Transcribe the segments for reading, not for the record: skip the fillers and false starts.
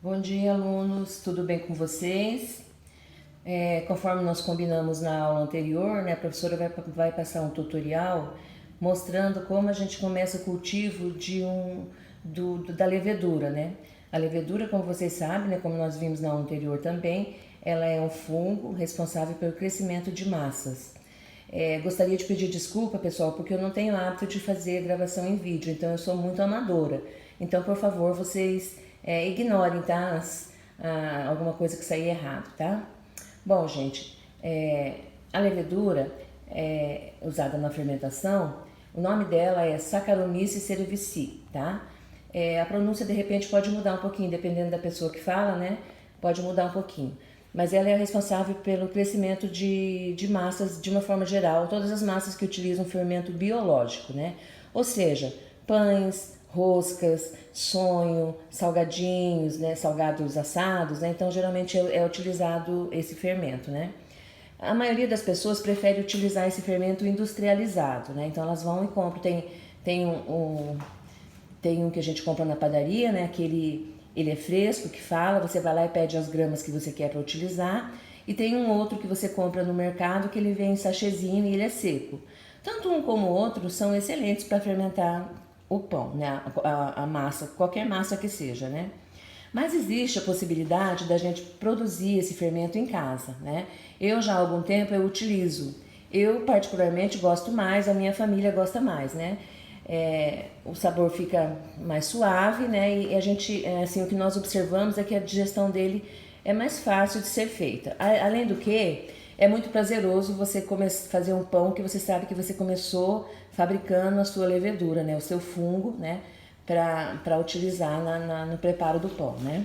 Bom dia, alunos, tudo bem com vocês? Conforme nós combinamos na aula anterior, né, a professora vai passar um tutorial mostrando como a gente começa o cultivo da levedura, né? A levedura, como vocês sabem, né, como nós vimos na aula anterior também, ela é um fungo responsável pelo crescimento de massas. Gostaria de pedir desculpa, pessoal, porque eu não tenho hábito de fazer gravação em vídeo, então eu sou muito amadora. Então, por favor, vocês ignorem, tá? Alguma coisa que sair errado, tá? Bom, gente, a levedura usada na fermentação, o nome dela é Saccharomyces cerevisiae, tá? A pronúncia de repente pode mudar um pouquinho, dependendo da pessoa que fala, né? Pode mudar um pouquinho. Mas ela é responsável pelo crescimento de massas de uma forma geral, todas as massas que utilizam fermento biológico, né? Ou seja, pães, roscas, sonho, salgadinhos, né? Salgados assados, né? Então geralmente é utilizado esse fermento, né? A maioria das pessoas prefere utilizar esse fermento industrializado, né? Então elas vão e compram. Tem um que a gente compra na padaria, né? Ele é fresco, que fala, você vai lá e pede as gramas que você quer para utilizar. E tem um outro que você compra no mercado que ele vem em sachêzinho e ele é seco. Tanto um como o outro são excelentes para fermentar o pão, né? A massa, qualquer massa que seja, né? Mas existe a possibilidade da gente produzir esse fermento em casa, né? Eu já há algum tempo eu utilizo. Eu particularmente gosto mais, a minha família gosta mais, né? O sabor fica mais suave, né? E a gente, assim, o que nós observamos é que a digestão dele é mais fácil de ser feita. Além do que, é muito prazeroso você fazer um pão que você sabe que você começou fabricando a sua levedura, né? O seu fungo, né? Para utilizar no preparo do pão, né?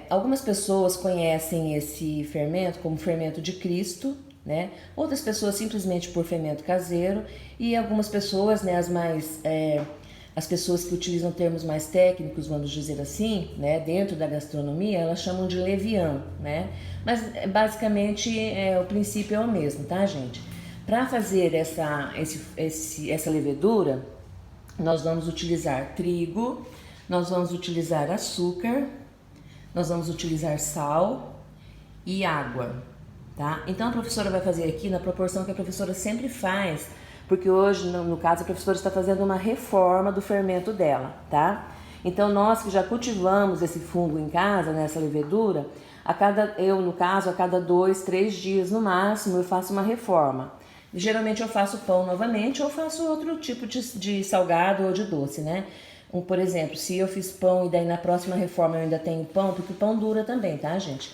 Algumas pessoas conhecem esse fermento como fermento de Cristo, né? Outras pessoas simplesmente por fermento caseiro e algumas pessoas, né, as pessoas que utilizam termos mais técnicos, vamos dizer assim, né, dentro da gastronomia, elas chamam de levian, né? Mas basicamente o princípio é o mesmo, tá, gente? Para fazer essa levedura, nós vamos utilizar trigo, nós vamos utilizar açúcar, nós vamos utilizar sal e água, tá? Então a professora vai fazer aqui na proporção que a professora sempre faz, porque hoje, no caso, a professora está fazendo uma reforma do fermento dela, tá? Então nós que já cultivamos esse fungo em casa, nessa levedura, no caso, a cada 2, 3 dias no máximo, eu faço uma reforma. Geralmente eu faço pão novamente ou faço outro tipo de salgado ou de doce, né? Por exemplo, se eu fiz pão e daí na próxima reforma eu ainda tenho pão, porque o pão dura também, tá, gente?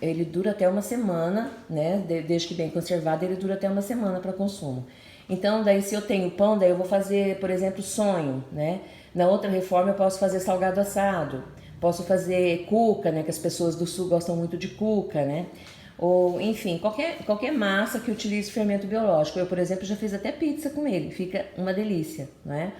Ele dura até uma semana, né? Desde que bem conservado, ele dura até uma semana para consumo. Então, daí se eu tenho pão, daí eu vou fazer, por exemplo, sonho, né? Na outra reforma eu posso fazer salgado assado, posso fazer cuca, né? Que as pessoas do sul gostam muito de cuca, né? Ou, enfim, qualquer massa que utilize fermento biológico. Eu, por exemplo, já fiz até pizza com ele, fica uma delícia, não é?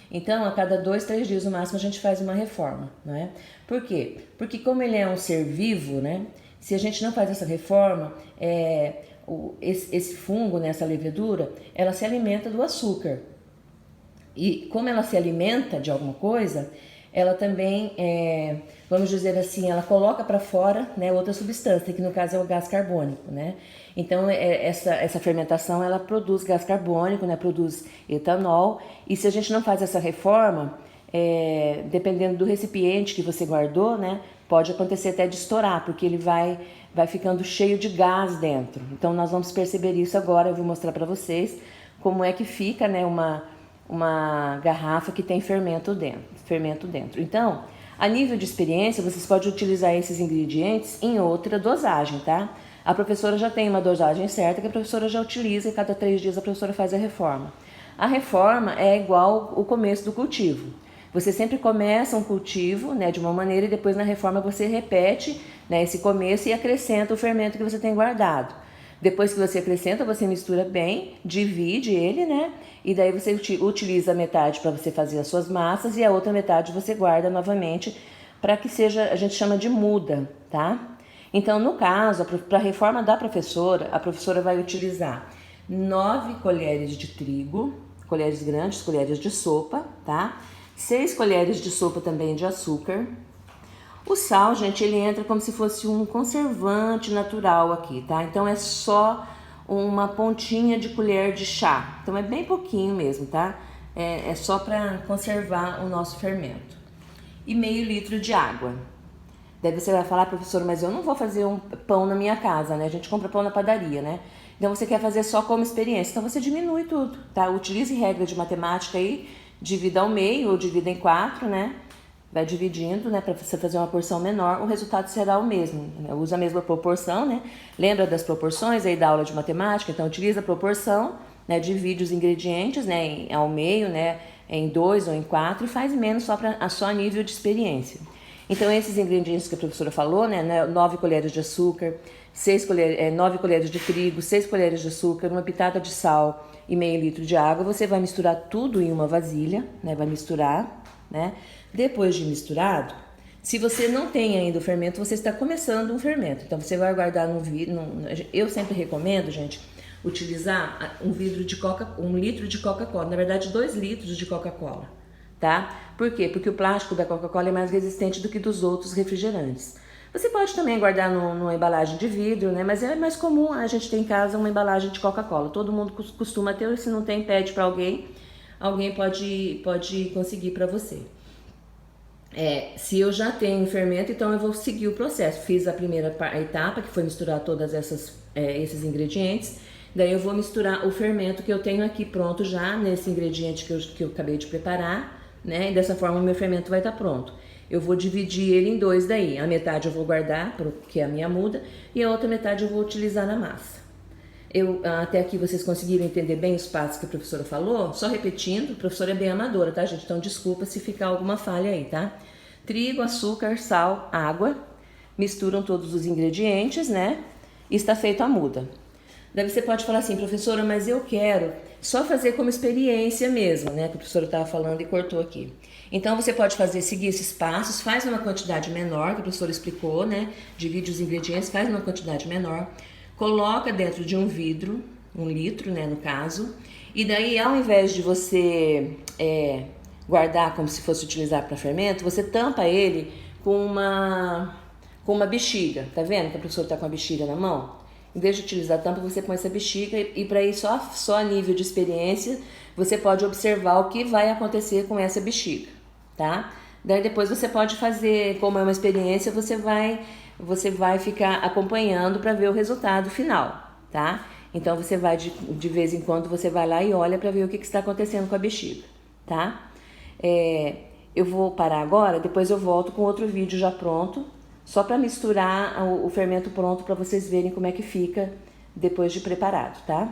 Então, a cada 2, 3 dias no máximo a gente faz uma reforma, não é? Por quê? Porque como ele é um ser vivo, né? Se a gente não faz essa reforma, esse fungo, né, essa levedura, ela se alimenta do açúcar. E como ela se alimenta de alguma coisa, ela também, vamos dizer assim, ela coloca para fora, né, outra substância, que no caso é o gás carbônico, né? Então essa fermentação ela produz gás carbônico, né, produz etanol, e se a gente não faz essa reforma, dependendo do recipiente que você guardou, né, pode acontecer até de estourar, porque ele vai ficando cheio de gás dentro. Então nós vamos perceber isso agora, eu vou mostrar para vocês como é que fica, né, uma garrafa que tem fermento dentro. Então, a nível de experiência, vocês podem utilizar esses ingredientes em outra dosagem, tá? A professora já tem uma dosagem certa que a professora já utiliza e cada 3 dias a professora faz a reforma. A reforma é igual o começo do cultivo. Você sempre começa um cultivo, né, de uma maneira e depois na reforma você repete, né, esse começo e acrescenta o fermento que você tem guardado. Depois que você acrescenta, você mistura bem, divide ele, né? E daí você utiliza a metade para você fazer as suas massas e a outra metade você guarda novamente para que seja, a gente chama de muda, tá? Então, no caso, para a reforma da professora, a professora vai utilizar 9 colheres de trigo, colheres grandes, colheres de sopa, tá? 6 colheres de sopa também de açúcar, O sal, gente, ele entra como se fosse um conservante natural aqui, tá? Então é só uma pontinha de colher de chá. Então é bem pouquinho mesmo, tá? É só para conservar o nosso fermento. E meio litro de água. Daí você vai falar, professor, mas eu não vou fazer um pão na minha casa, né? A gente compra pão na padaria, né? Então você quer fazer só como experiência. Então você diminui tudo, tá? Utilize regra de matemática aí, divida ao meio ou divida em 4, né? Vai dividindo, né, para você fazer uma porção menor, o resultado será o mesmo, né? Usa a mesma proporção, né? Lembra das proporções aí da aula de matemática? Então utiliza a proporção, né? Divide os ingredientes, né, ao meio, né, em 2 ou em 4 e faz menos só a nível de experiência. Então esses ingredientes que a professora falou, né, 9 colheres de açúcar, 9 colheres de trigo, 6 colheres de açúcar, uma pitada de sal e meio litro de água, você vai misturar tudo em uma vasilha, né? Vai misturar, né? Depois de misturado, se você não tem ainda o fermento, você está começando um fermento. Então você vai guardar no vidro. Eu sempre recomendo, gente, utilizar um litro de Coca-Cola. Na verdade, 2 litros de Coca-Cola, tá? Por quê? Porque o plástico da Coca-Cola é mais resistente do que dos outros refrigerantes. Você pode também guardar numa embalagem de vidro, né? Mas é mais comum a gente ter em casa uma embalagem de Coca-Cola. Todo mundo costuma ter, se não tem, pede para alguém. Alguém pode conseguir para você. Se eu já tenho fermento, então eu vou seguir o processo. Fiz a primeira etapa, que foi misturar todas esses ingredientes. Daí eu vou misturar o fermento que eu tenho aqui pronto já, nesse ingrediente que eu acabei de preparar, né? E dessa forma o meu fermento vai estar pronto. Eu vou dividir ele em 2 daí. A metade eu vou guardar, que é a minha muda, e a outra metade eu vou utilizar na massa. Até aqui vocês conseguiram entender bem os passos que a professora falou? Só repetindo, a professora é bem amadora, tá, gente? Então desculpa se ficar alguma falha aí, tá? Trigo, açúcar, sal, água, misturam todos os ingredientes, né? E está feita a muda. Daí você pode falar assim, professora, mas eu quero só fazer como experiência mesmo, né? Que a professora estava falando e cortou aqui. Então você pode seguir esses passos, faz numa quantidade menor, que a professora explicou, né? Divide os ingredientes, faz numa quantidade menor. Coloca dentro de um vidro, 1 litro, né, no caso, e daí ao invés de você guardar como se fosse utilizar para fermento, você tampa ele com uma bexiga, tá vendo que a professora está com a bexiga na mão? Em vez de utilizar a tampa, você põe essa bexiga e para ir só a nível de experiência, você pode observar o que vai acontecer com essa bexiga, tá? Daí depois você pode fazer, como é uma experiência, você vai ficar acompanhando para ver o resultado final, tá? Então você vai de vez em quando você vai lá e olha para ver o que está acontecendo com a bexiga, tá? Eu vou parar agora, depois eu volto com outro vídeo já pronto, só para misturar o fermento pronto para vocês verem como é que fica depois de preparado, tá?